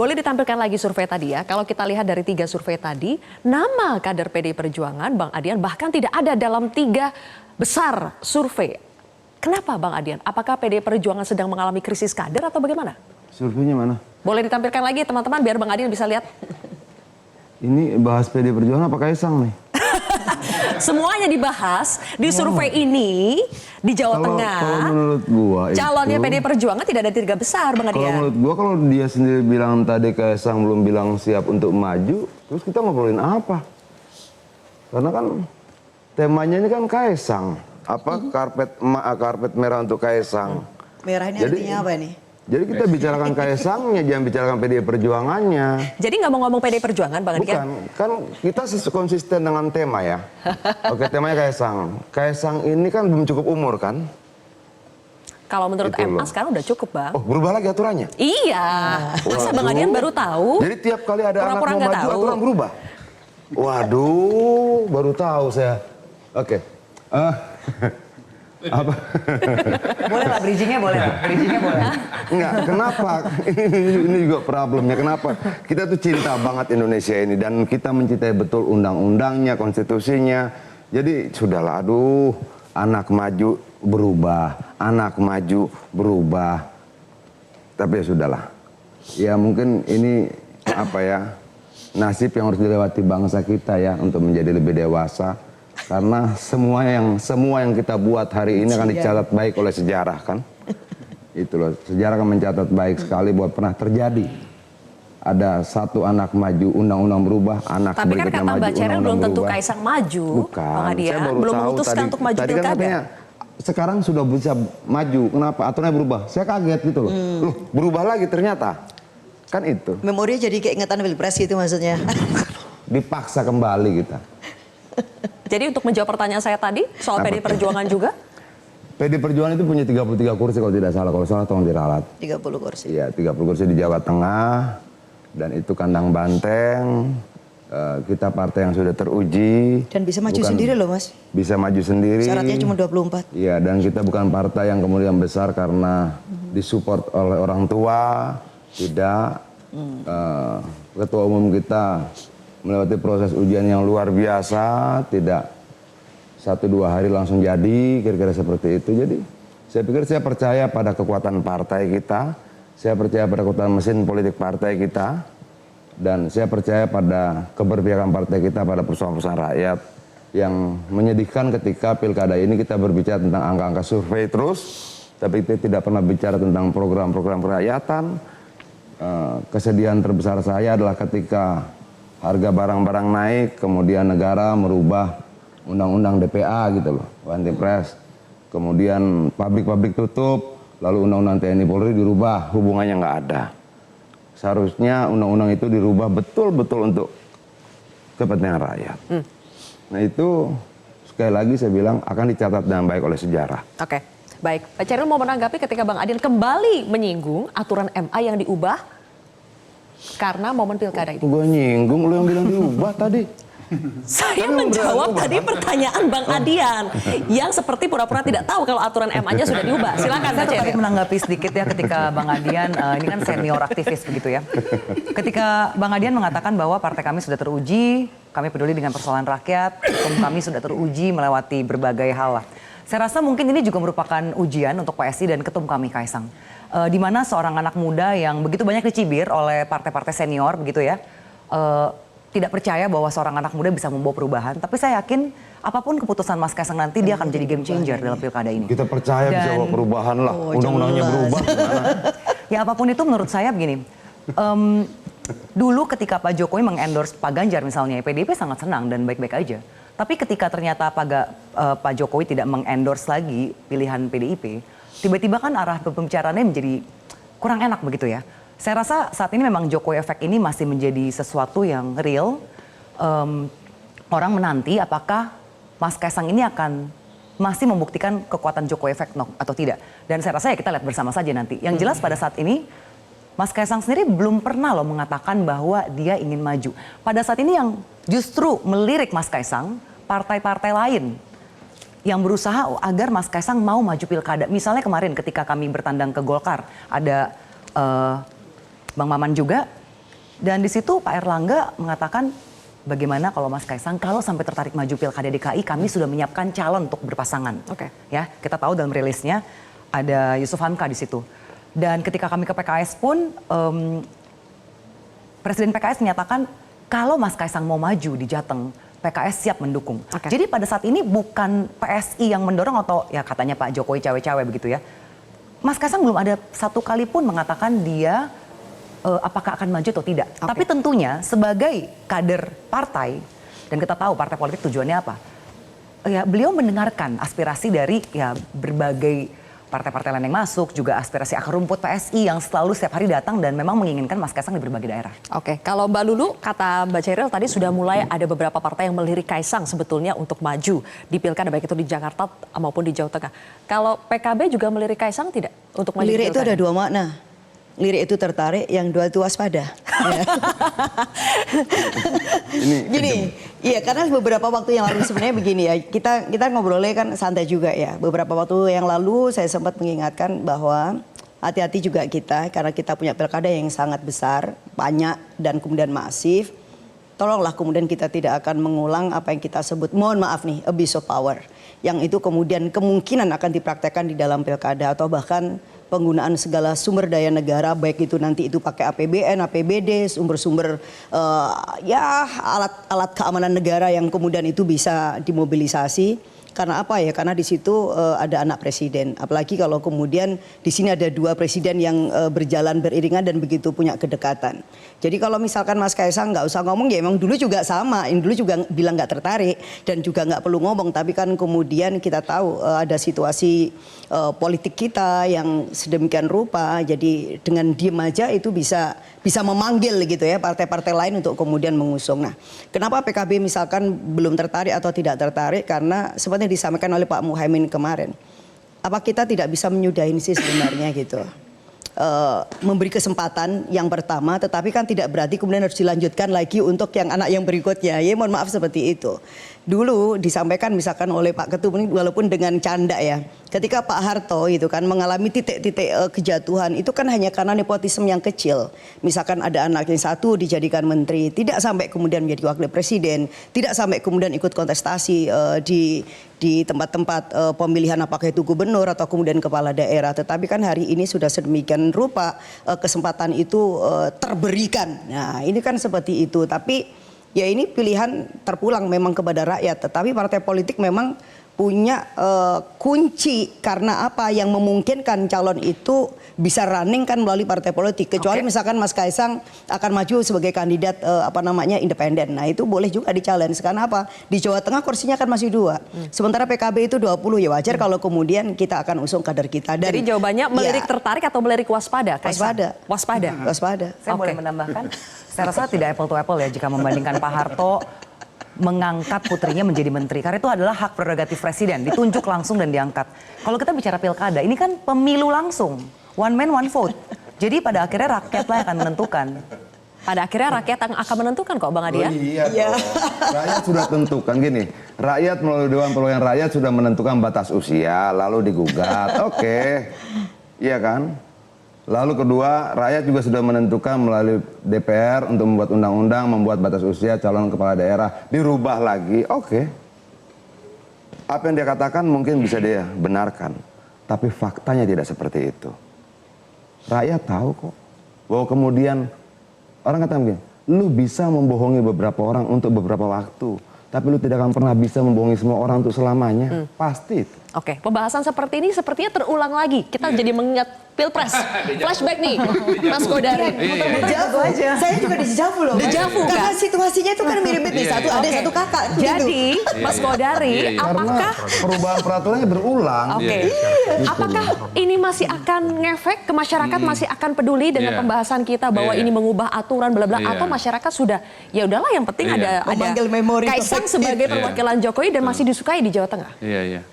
Boleh ditampilkan lagi survei tadi ya. Kalau kita lihat dari 3 survei tadi, nama kader PDI Perjuangan, Bang Adian, bahkan tidak ada dalam 3 besar survei. Kenapa Bang Adian? Apakah PDI Perjuangan sedang mengalami krisis kader atau bagaimana? Surveinya mana? Boleh ditampilkan lagi teman-teman biar Bang Adian bisa lihat. Ini bahas PDI Perjuangan apa Kaisang nih? Semuanya dibahas di survei ini di Jawa Tengah. Kalau menurut gua calonnya itu, PDI Perjuangan tidak ada 3 besar, Bang Adian. Kalau menurut gua, kalau dia sendiri bilang tadi Kaisang belum bilang siap untuk maju, terus kita ngobrolin apa? Karena kan temanya ini kan Kaisang, apa karpet merah untuk Kaisang. Merah ini artinya apa nih? Jadi kita bicarakan Kaisangnya, jangan bicarakan PDI Perjuangannya. Jadi nggak mau ngomong PDI Perjuangan, Bang Adian? Bukan, kan kita konsisten dengan tema ya. Oke, temanya Kaisang. Kaisang ini kan belum cukup umur kan? Kalau menurut Itu MA loh. sekarang udah cukup, Bang. Oh, berubah lagi aturannya? Iya. Masa Bang Adian baru tahu? Jadi tiap kali ada anak Pura-pura mau nggak maju, tahu. aturan berubah? Waduh, baru tahu saya. Oke. Apa? Boleh lah, bridgingnya boleh. Bridgingnya boleh. Enggak, kenapa? Ini juga problemnya. Kenapa? Kita tuh cinta banget Indonesia ini. Dan kita mencintai betul undang-undangnya, konstitusinya. Jadi sudahlah, aduh. Anak maju berubah. Anak maju berubah. Tapi ya sudahlah. Ya mungkin ini apa ya, nasib yang harus dilewati bangsa kita ya. Untuk menjadi lebih dewasa. Karena semua yang kita buat hari ini akan dicatat baik oleh sejarah kan. Itu loh, sejarah akan mencatat baik sekali buat pernah terjadi. Ada satu anak maju, undang-undang berubah, anak Tapi kan berikutnya kata maju, Mbak Ceril belum undang-undang tentu berubah. Kaisang maju, Bukan, Bang Adian. saya baru Belum tahu memutuskan untuk maju tadi kan pilkada. katanya sekarang sudah bisa maju, kenapa? Aturannya berubah. Saya kaget gitu loh. Loh, berubah lagi ternyata. Kan itu. Memorinya jadi keingetan Pilpres gitu maksudnya. Dipaksa kembali kita. Jadi untuk menjawab pertanyaan saya tadi soal PDI Perjuangan juga, PDI Perjuangan itu punya 33 kursi kalau tidak salah. Kalau salah tolong diralat. 30 kursi. Iya, 30 kursi di Jawa Tengah. Dan itu kandang banteng. Kita partai yang sudah teruji. Dan bisa maju sendiri loh Mas. Bisa maju sendiri. Syaratnya cuma 24. Iya, dan kita bukan partai yang kemudian besar karena disupport oleh orang tua. Tidak. Ketua umum kita melewati proses ujian yang luar biasa. Tidak 1-2 hari langsung jadi, kira-kira seperti itu. Jadi saya pikir, saya percaya pada kekuatan partai kita. Saya percaya pada kekuatan mesin politik partai kita. Dan saya percaya pada keberpihakan partai kita pada persoalan-persoalan rakyat. Yang menyedihkan ketika pilkada ini kita berbicara tentang angka-angka survei terus. Tapi kita tidak pernah bicara tentang program-program kerakyatan. Kesedihan terbesar saya adalah ketika harga barang-barang naik, kemudian negara merubah undang-undang DPA gitu loh, anti pres. Kemudian pabrik-pabrik tutup, lalu undang-undang TNI Polri dirubah, hubungannya nggak ada. Seharusnya undang-undang itu dirubah betul-betul untuk kepentingan rakyat. Nah itu sekali lagi saya bilang akan dicatat dengan baik oleh sejarah. oke. Baik, Pak Ceril mau menanggapi ketika Bang Adian kembali menyinggung aturan MA yang diubah karena momen pilkada ini. Gue nyinggung, lu yang bilang diubah tadi. Saya menjawab tadi pertanyaan Bang Adian yang seperti pura-pura tidak tahu kalau aturan MA-nya sudah diubah. Silakan Saya Pak tertarik Ceril. menanggapi sedikit ya ketika Bang Adian, ini kan senior aktivis begitu ya. Ketika Bang Adian mengatakan bahwa partai kami sudah teruji, kami peduli dengan persoalan rakyat, kami sudah teruji melewati berbagai hal lah. Saya rasa mungkin ini juga merupakan ujian untuk PSI dan ketum kami Kaisang. Di mana seorang anak muda yang begitu banyak dicibir oleh partai-partai senior begitu ya. Tidak percaya bahwa seorang anak muda bisa membawa perubahan. Tapi saya yakin apapun keputusan Mas Kaisang nanti dia akan menjadi game changer dalam pilkada ini. Kita percaya bisa bawa perubahan lah, undang-undangnya berubah. Ya apapun itu menurut saya begini. Dulu ketika Pak Jokowi mengendorse Pak Ganjar misalnya, PDIP sangat senang dan baik-baik aja. Tapi ketika ternyata Pak Jokowi tidak mengendorse lagi pilihan PDIP, tiba-tiba kan arah pembicaraannya menjadi kurang enak begitu ya. Saya rasa saat ini memang Jokowi efek ini masih menjadi sesuatu yang real. Orang menanti apakah Mas Kaisang ini akan masih membuktikan kekuatan Jokowi efek atau tidak. Dan saya rasa ya kita lihat bersama saja nanti. Yang jelas pada saat ini Mas Kaisang sendiri belum pernah loh mengatakan bahwa dia ingin maju. Pada saat ini yang justru melirik Mas Kaisang, partai-partai lain yang berusaha agar Mas Kaisang mau maju pilkada. Misalnya kemarin ketika kami bertandang ke Golkar, ada Bang Maman juga Dan di situ Pak Erlangga mengatakan, bagaimana kalau Mas Kaisang kalau sampai tertarik maju Pilkada DKI, kami sudah menyiapkan calon untuk berpasangan. Oke. Ya, kita tahu dalam rilisnya ada Yusuf Hamka di situ. Dan ketika kami ke PKS pun, Presiden PKS menyatakan kalau Mas Kaisang mau maju di Jateng, PKS siap mendukung. Oke. Jadi pada saat ini bukan PSI yang mendorong atau ya katanya Pak Jokowi cawe-cawe begitu ya. Mas Kaisang belum ada satu kali pun mengatakan dia apakah akan maju atau tidak. Oke. Tapi tentunya sebagai kader partai, dan kita tahu partai politik tujuannya apa. Ya, beliau mendengarkan aspirasi dari ya berbagai partai-partai lain yang masuk, juga aspirasi akar rumput PSI yang selalu setiap hari datang dan memang menginginkan Mas Kaisang di berbagai daerah. Oke, kalau Mbak Lulu, kata Mbak Ceril tadi sudah mulai ada beberapa partai yang melirik Kaisang sebetulnya untuk maju di Pilkada, baik itu di Jakarta maupun di Jawa Tengah. Kalau PKB juga melirik Kaisang tidak untuk maju di Lirik itu Pilkada? ada dua makna. Lirik itu tertarik, yang dua itu waspada. Gini, iya karena beberapa waktu yang lalu sebenarnya begini ya, kita ngobrolnya kan santai juga ya. Beberapa waktu yang lalu saya sempat mengingatkan bahwa hati-hati juga kita, karena kita punya pilkada yang sangat besar, banyak dan kemudian masif. Tolonglah kemudian kita tidak akan mengulang apa yang kita sebut, mohon maaf nih, abuse of power. Yang itu kemudian kemungkinan akan dipraktekkan di dalam pilkada atau bahkan penggunaan segala sumber daya negara, baik itu nanti itu pakai APBN, APBD, sumber-sumber ya alat-alat keamanan negara yang kemudian itu bisa dimobilisasi. Karena apa ya? Karena di situ ada anak presiden. Apalagi kalau kemudian di sini ada dua presiden yang berjalan beriringan dan begitu punya kedekatan. Jadi kalau misalkan Mas Kaisang nggak usah ngomong, ya emang dulu juga sama. Dulu juga bilang nggak tertarik dan juga nggak perlu ngomong. Tapi kan kemudian kita tahu ada situasi politik kita yang sedemikian rupa. Jadi dengan diem aja itu bisa memanggil gitu ya partai-partai lain untuk kemudian mengusung. Nah, kenapa PKB misalkan belum tertarik atau tidak tertarik? Karena seperti yang disampaikan oleh Pak Muhaimin kemarin, apa kita tidak bisa menyudahin sih sebenarnya gitu, memberi kesempatan yang pertama, tetapi kan tidak berarti kemudian harus dilanjutkan lagi untuk yang anak yang berikutnya. Ya mohon maaf seperti itu. Dulu disampaikan misalkan oleh Pak Ketum ini walaupun dengan canda ya, ketika Pak Harto itu kan mengalami titik-titik kejatuhan itu kan hanya karena nepotisme yang kecil. Misalkan ada anaknya satu dijadikan menteri, tidak sampai kemudian menjadi wakil presiden, tidak sampai kemudian ikut kontestasi di tempat-tempat pemilihan apakah itu gubernur atau kemudian kepala daerah. Tetapi kan hari ini sudah sedemikian rupa kesempatan itu terberikan. Nah ini kan seperti itu. Tapi ya ini pilihan terpulang memang kepada rakyat. Tetapi partai politik memang punya kunci, karena apa yang memungkinkan calon itu bisa running kan melalui partai politik, kecuali misalkan Mas Kaisang akan maju sebagai kandidat independen. Nah itu boleh juga di-challenge, karena apa? Di Jawa Tengah kursinya kan masih 2. Sementara PKB itu 20, ya wajar kalau kemudian kita akan usung kader kita. Dan, jadi jawabannya melirik ya, tertarik atau melirik waspada? Kaisang? Waspada. Waspada. Waspada. Saya boleh menambahkan, saya rasa tidak apple to apple ya jika membandingkan Pak Harto mengangkat putrinya menjadi menteri. Karena itu adalah hak prerogatif presiden, ditunjuk langsung dan diangkat. Kalau kita bicara pilkada, ini kan pemilu langsung, one man one vote. Jadi pada akhirnya rakyatlah yang akan menentukan. Pada akhirnya rakyat yang akan menentukan kok Bang Adian. Iya. Rakyat sudah tentukan gini. Rakyat melalui Dewan Perwakilan Rakyat sudah menentukan batas usia, lalu digugat. Oke. Iya kan? Lalu kedua, rakyat juga sudah menentukan melalui DPR untuk membuat undang-undang, membuat batas usia calon kepala daerah, dirubah lagi. Oke. Apa yang dia katakan mungkin bisa dia benarkan, tapi faktanya tidak seperti itu. Rakyat tahu kok bahwa kemudian orang kata begini, lu bisa membohongi beberapa orang untuk beberapa waktu, tapi lu tidak akan pernah bisa membohongi semua orang untuk selamanya. Pasti itu. Oke, pembahasan seperti ini sepertinya terulang lagi. Kita jadi mengingat Pilpres. Flashback nih, Mas Kodari. Dejavu aja. Saya juga dejavu loh. Dejavu, karena kan? situasinya itu kan mirip-mirip nih. Satu ada satu kakak. Jadi, Mas Kodari, apakah Perubahan peraturannya berulang. Oke. Apakah ini masih akan ngefek ke masyarakat, masih akan peduli dengan pembahasan kita bahwa ini mengubah aturan bla bla, atau masyarakat sudah ya udahlah yang penting ada Memanggil memori Kaisang sebagai perwakilan Jokowi dan masih disukai di Jawa Tengah. Iya, iya.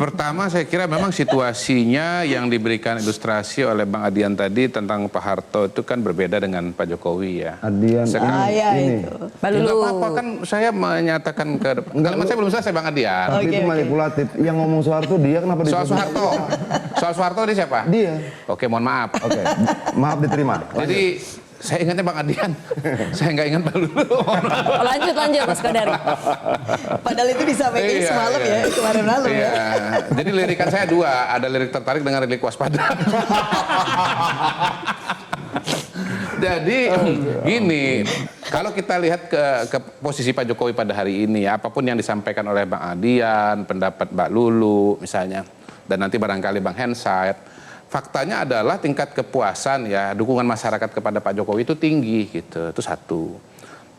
Pertama saya kira memang situasinya yang diberikan ilustrasi oleh Bang Adian tadi tentang Pak Harto itu kan berbeda dengan Pak Jokowi ya. Adian ini. Enggak apa-apa kan saya menyatakan ke kalimat saya belum selesai Bang Adian. Tapi itu manipulatif. Yang ngomong Soeharto dia kenapa Soal Soeharto. Soal Soeharto dia siapa? Dia. Oke, mohon maaf. Oke. Maaf diterima. Jadi Saya ingatnya Bang Adian, saya nggak ingat Mbak Lulu. Lanjut Mas Kodari. Padahal itu disampaikan Iya, semalam iya. ya, kemarin malam Iya. ya. Jadi lirikan saya dua, ada lirik tertarik dengan lirik waspada. Jadi gini, kalau kita lihat ke posisi Pak Jokowi pada hari ini, apapun yang disampaikan oleh Bang Adian, pendapat Mbak Lulu misalnya, dan nanti barangkali Bang Hensat, faktanya adalah tingkat kepuasan ya, dukungan masyarakat kepada Pak Jokowi itu tinggi gitu, itu satu.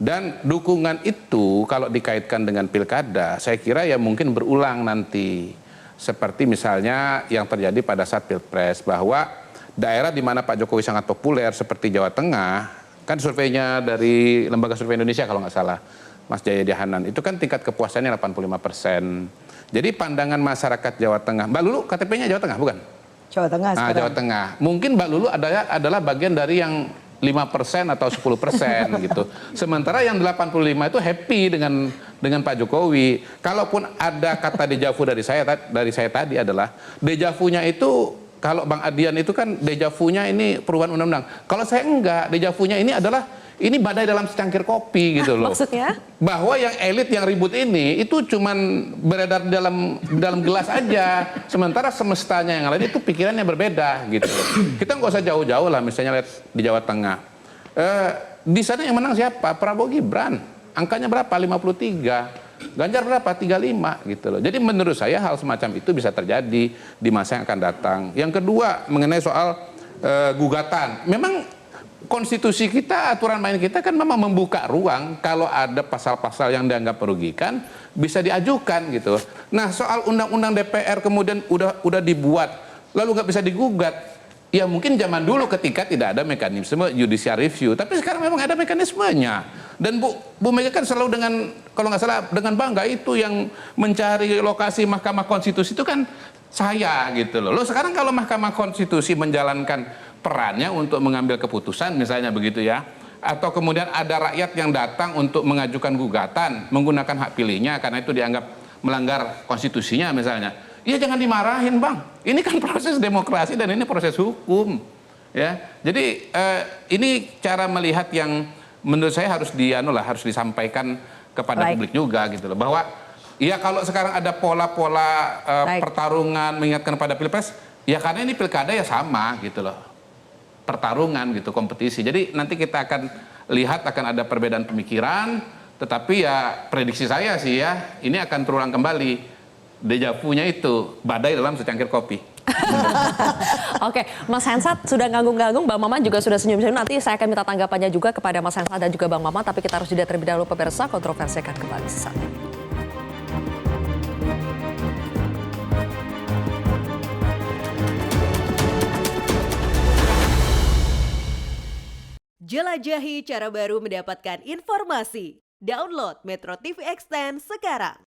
Dan dukungan itu kalau dikaitkan dengan pilkada, saya kira ya mungkin berulang nanti. Seperti misalnya yang terjadi pada saat Pilpres, bahwa daerah di mana Pak Jokowi sangat populer seperti Jawa Tengah, kan surveinya dari Lembaga Survei Indonesia kalau nggak salah, Mas Jayadi Hanan, itu kan tingkat kepuasannya 85%. Jadi pandangan masyarakat Jawa Tengah, Mbak Lulu KTP-nya Jawa Tengah bukan? Jawa Tengah sekarang. Jawa Tengah. Mungkin Mbak Lulu adalah bagian dari yang 5% atau 10% gitu. Sementara yang 85 itu happy dengan Pak Jokowi. Kalaupun ada kata dejavu dari saya tadi adalah dejavunya itu, kalau Bang Adian itu kan dejavunya ini perubahan undang-undang. Kalau saya enggak, dejavunya ini adalah ini badai dalam secangkir kopi gitu loh. Maksudnya? Bahwa yang elit yang ribut ini itu cuman beredar dalam gelas aja. Sementara semestanya yang lain itu pikirannya berbeda gitu. Kita nggak usah jauh-jauh lah, misalnya lihat di Jawa Tengah. Di sana yang menang siapa? Prabowo Gibran. Angkanya berapa? 53. Ganjar berapa? 35 gitu loh. Jadi menurut saya hal semacam itu bisa terjadi di masa yang akan datang. Yang kedua mengenai soal gugatan. Memang konstitusi kita, aturan main kita kan memang membuka ruang kalau ada pasal-pasal yang dianggap merugikan bisa diajukan gitu. Nah, soal undang-undang DPR kemudian udah dibuat lalu nggak bisa digugat. Ya mungkin zaman dulu ketika tidak ada mekanisme judicial review, tapi sekarang memang ada mekanismenya. Dan Bu Mega kan selalu dengan, kalau nggak salah dengan bangga itu yang mencari lokasi Mahkamah Konstitusi itu kan saya gitu loh. Loh sekarang kalau Mahkamah Konstitusi menjalankan perannya untuk mengambil keputusan misalnya begitu ya, atau kemudian ada rakyat yang datang untuk mengajukan gugatan menggunakan hak pilihnya karena itu dianggap melanggar konstitusinya misalnya, ya jangan dimarahin Bang, ini kan proses demokrasi dan ini proses hukum ya. Jadi ini cara melihat yang menurut saya harus disampaikan kepada publik juga gitu loh, bahwa ya kalau sekarang ada pola-pola pertarungan mengingatkan pada Pilpres, ya karena ini pilkada ya sama gitu loh, pertarungan gitu, kompetisi. Jadi nanti kita akan lihat akan ada perbedaan pemikiran, tetapi ya prediksi saya sih ya ini akan terulang kembali dejavunya itu, badai dalam secangkir kopi. Oke, Mas Hensat sudah nganggung-nganggung, Bang Maman juga sudah senyum-senyum. Nanti saya akan minta tanggapannya juga kepada Mas Hensat dan juga Bang Maman, tapi kita harus jeda terlebih dahulu pemirsa. Kontroversi akan kembali sesaat lagi. Jelajahi cara baru mendapatkan informasi. Download Metro TV Extend sekarang.